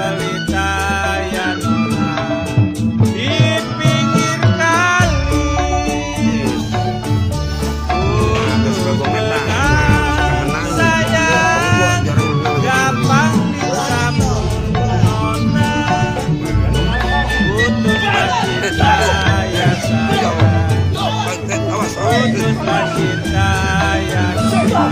pelita ya nona di pinggir kali untuk menang sayang gampang disambung nona putuslah cinta ya sayang putuslah cinta ya sayang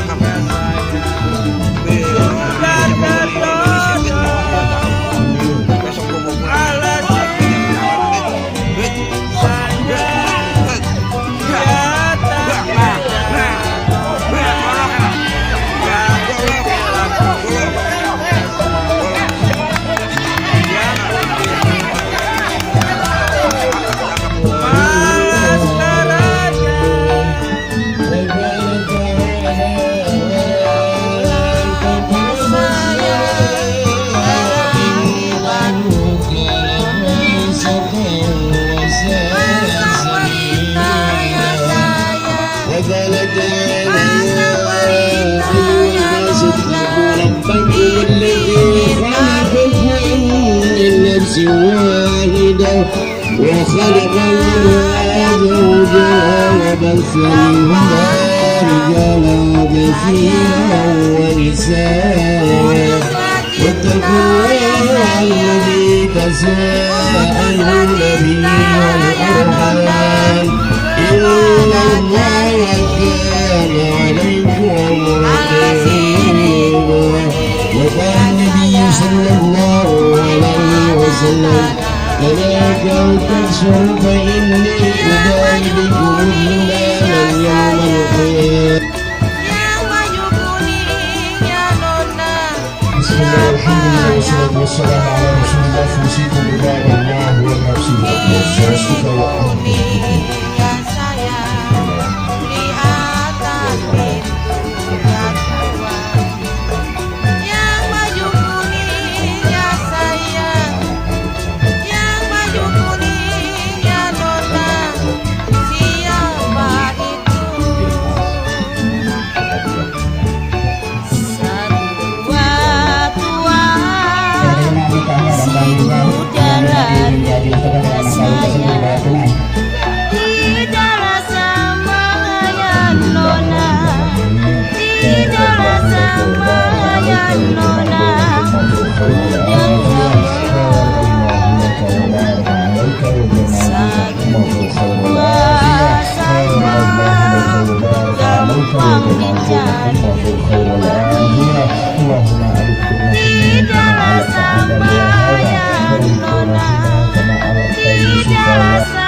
kemana واحدة وخلق منها زوجها وبث منهما رجالا كثيرا ونساء واتقوا الله الذي تساءلون به والأرحام إن الله كان عليكم رقيبا وقال النبي صلى الله عليه وسلم ألا تنسوا فإني أبايعكم الإيمان يوم القيامة. بسم الله والحمد لله والصلاة والسلام على رسول الله فوصيكم بباب الله ونفسي وصيتك وأمري. Tidak sama ya nona, tidak sama